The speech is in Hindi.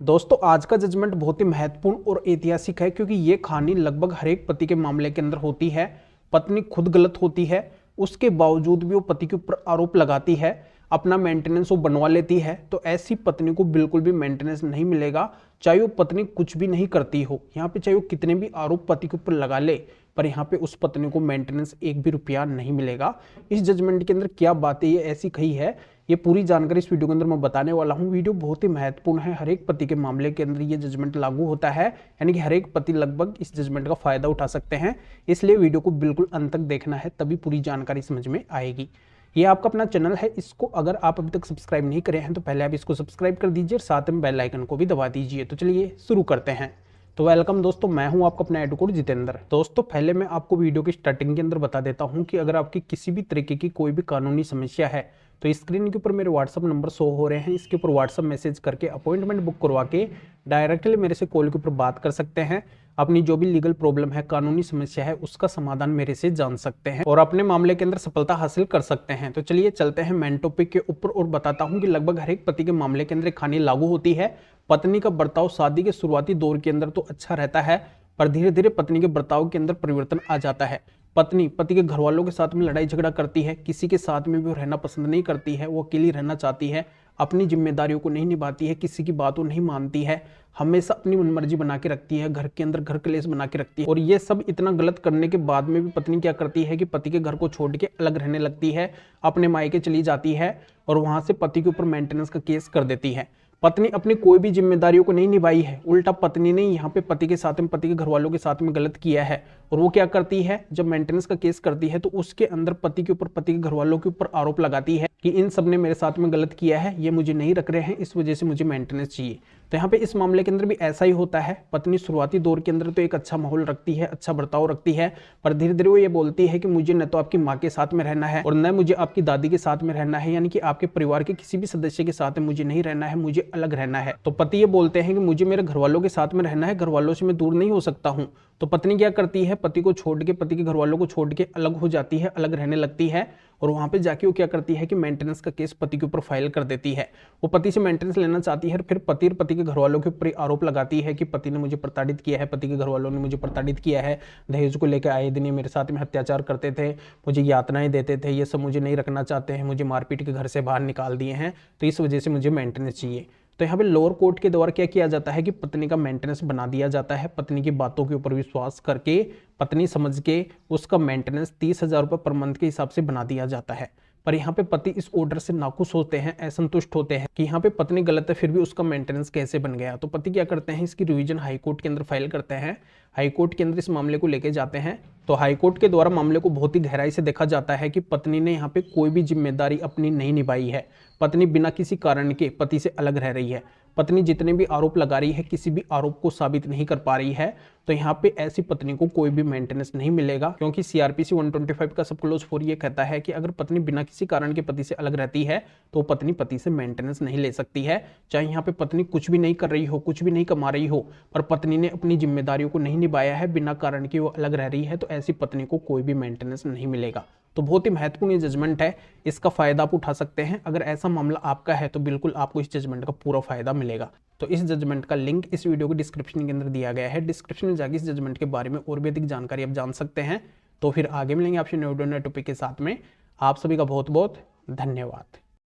दोस्तों आज का जजमेंट बहुत ही महत्वपूर्ण और ऐतिहासिक है क्योंकि ये कहानी लगभग हर एक पति के मामले के अंदर होती है। पत्नी खुद गलत होती है, उसके बावजूद भी वो पति के ऊपर आरोप लगाती है, अपना मेंटेनेंस वो बनवा लेती है। तो ऐसी पत्नी को बिल्कुल भी मेंटेनेंस नहीं मिलेगा, चाहे वो पत्नी कुछ भी नहीं करती हो। यहाँ पे चाहे वो कितने भी आरोप पति के ऊपर लगा ले, पर यहाँ पे उस पत्नी को मेंटेनेंस एक भी रुपया नहीं मिलेगा। इस जजमेंट के अंदर क्या बातें ये ऐसी कही है, ये पूरी जानकारी इस वीडियो के अंदर मैं बताने वाला हूँ। वीडियो बहुत ही महत्वपूर्ण है, हर एक पति के मामले के अंदर ये जजमेंट लागू होता है, यानी कि हर एक पति लगभग इस जजमेंट का फायदा उठा सकते हैं। इसलिए वीडियो को बिल्कुल अंत तक देखना है, तभी पूरी जानकारी समझ में आएगी। ये आपका अपना चैनल है, इसको अगर आप अभी तक सब्सक्राइब नहीं करे हैं तो पहले आप इसको सब्सक्राइब कर दीजिए और साथ में बेल आइकन को भी दबा दीजिए। तो चलिए शुरू करते हैं। तो वेलकम दोस्तों, मैं हूं आपका अपना एडवोकेट जितेंद्र। दोस्तों पहले मैं आपको वीडियो की स्टार्टिंग के अंदर बता देता हूं कि अगर आपकी किसी भी तरीके की कोई भी कानूनी समस्या है तो स्क्रीन के ऊपर मेरे व्हाट्सअप नंबर शो हो रहे हैं, इसके ऊपर व्हाट्सअप मैसेज करके अपॉइंटमेंट बुक करवा के डायरेक्टली मेरे से कॉल के ऊपर बात कर सकते हैं। अपनी जो भी लीगल प्रॉब्लम है, कानूनी समस्या है, उसका समाधान मेरे से जान सकते हैं और अपने मामले के अंदर सफलता हासिल कर सकते हैं। तो चलिए चलते हैं मेन टॉपिक के ऊपर और बताता हूं कि लगभग हर एक पति के मामले के अंदर एक कहानी लागू होती है। पत्नी का बर्ताव शादी के शुरुआती दौर के अंदर तो अच्छा रहता है, पर धीरे धीरे पत्नी के बर्ताव के अंदर परिवर्तन आ जाता है। पत्नी पति के घर वालों के साथ में लड़ाई झगड़ा करती है, किसी के साथ में भी वो रहना पसंद नहीं करती है, वो अकेली रहना चाहती है, अपनी जिम्मेदारियों को नहीं निभाती है, किसी की बातों नहीं मानती है, हमेशा अपनी मनमर्जी बना के रखती है, घर के अंदर घर कलेश बना के रखती है। और ये सब इतना गलत करने के बाद में भी पत्नी क्या करती है कि पति के घर को छोड़ के अलग रहने लगती है, अपने मायके चली जाती है और वहां से पति के ऊपर मेंटेनेंस का केस कर देती है। पत्नी अपनी कोई भी जिम्मेदारियों को नहीं निभाई है, उल्टा पत्नी ने यहाँ पे पति के साथ में, पति के घर वालों के साथ में गलत किया है। और वो क्या करती है, जब मेंटेनेंस का केस करती है तो उसके अंदर पति के ऊपर, पति के घर वालों के ऊपर आरोप लगाती है कि इन सब ने मेरे साथ में गलत किया है, ये मुझे नहीं रख रहे हैं, इस वजह से मुझे मेंटेनेंस चाहिए। तो यहाँ पे इस मामले के अंदर भी ऐसा ही होता है। पत्नी शुरुआती दौर के अंदर तो एक अच्छा माहौल रखती है, अच्छा बर्ताव रखती है, पर धीरे धीरे वो ये बोलती है कि मुझे न तो आपकी माँ के साथ में रहना है और न मुझे आपकी दादी के साथ में रहना है, यानी कि आपके परिवार के किसी भी सदस्य के साथ में मुझे नहीं रहना है, मुझे अलग रहना है। तो पति ये बोलते हैं कि मुझे मेरे घर वालों के साथ में रहना है, घर वालों से मैं दूर नहीं हो सकता हूँ। तो पत्नी क्या करती है, पति को छोड़ के, पति के घर वालों को छोड़ के अलग हो जाती है, अलग रहने लगती है। और वहां पे जाके वो क्या करती है कि मेंटेनेंस का केस पति के ऊपर फाइल कर देती है। वो पति से मेंटेनेंस लेना चाहती है और फिर पति और पति के घर वालों के ऊपर आरोप लगाती है कि पति ने मुझे प्रताड़ित किया है, पति के घर वालों ने मुझे प्रताड़ित किया है, दहेज को लेकर आए दिन मेरे साथ में अत्याचार करते थे, मुझे यातनाएं देते थे, ये सब मुझे नहीं रखना चाहते हैं, मुझे मारपीट के घर से बाहर निकाल दिए हैं, तो इस वजह से मुझे मेंटेनेंस चाहिए। तो यहाँ पे लोअर कोर्ट के द्वारा क्या किया जाता है कि पत्नी का मेंटेनेंस बना दिया जाता है। पत्नी की बातों के ऊपर विश्वास करके, पत्नी समझ के उसका मेंटेनेंस 30,000 रुपये पर मंथ के हिसाब से बना दिया जाता है। पर यहाँ पे पति इस ऑर्डर से नाखुश होते हैं, असंतुष्ट होते हैं कि यहाँ पे पत्नी गलत है, फिर भी उसका मेंटेनेंस कैसे बन गया। तो पति क्या करते हैं, इसकी रिवीजन हाई कोर्ट के अंदर फाइल करते हैं। हाई कोर्ट के अंदर इस मामले को लेके जाते हैं। तो हाई कोर्ट के द्वारा मामले को बहुत ही गहराई से देखा जाता है कि पत्नी ने यहाँ पे कोई भी जिम्मेदारी अपनी नहीं निभाई है। पत्नी बिना किसी कारण के पति से अलग रह रही है। पत्नी जितने भी आरोप लगा रही है, किसी भी आरोप को साबित नहीं कर पा रही है। तो यहाँ पे ऐसी पत्नी को कोई भी मेंटेनेंस नहीं मिलेगा, क्योंकि सीआरपीसी 125 का सब क्लोज 4 ये कहता है कि अगर पत्नी बिना किसी कारण के पति से अलग रहती है तो पत्नी पति से मेंटेनेंस नहीं ले सकती है। चाहे यहाँ पे पत्नी कुछ भी नहीं कर रही हो, कुछ भी नहीं कमा रही हो, पर पत्नी ने अपनी जिम्मेदारियों को नहीं निभाया है, बिना कारण के वो अलग रह रही है, तो ऐसी पत्नी को कोई भी मेंटेनेंस नहीं मिलेगा। तो बहुत ही महत्वपूर्ण ये जजमेंट है, इसका फायदा आप उठा सकते हैं। अगर ऐसा मामला आपका है तो बिल्कुल आपको इस जजमेंट का पूरा फायदा मिलेगा। तो इस जजमेंट का लिंक इस वीडियो के डिस्क्रिप्शन के अंदर दिया गया है। डिस्क्रिप्शन में जाकर इस जजमेंट के बारे में और भी अधिक जानकारी आप जान सकते हैं। तो फिर आगे मिलेंगे आपसे नए टॉपिक के साथ में। आप सभी का बहुत बहुत धन्यवाद।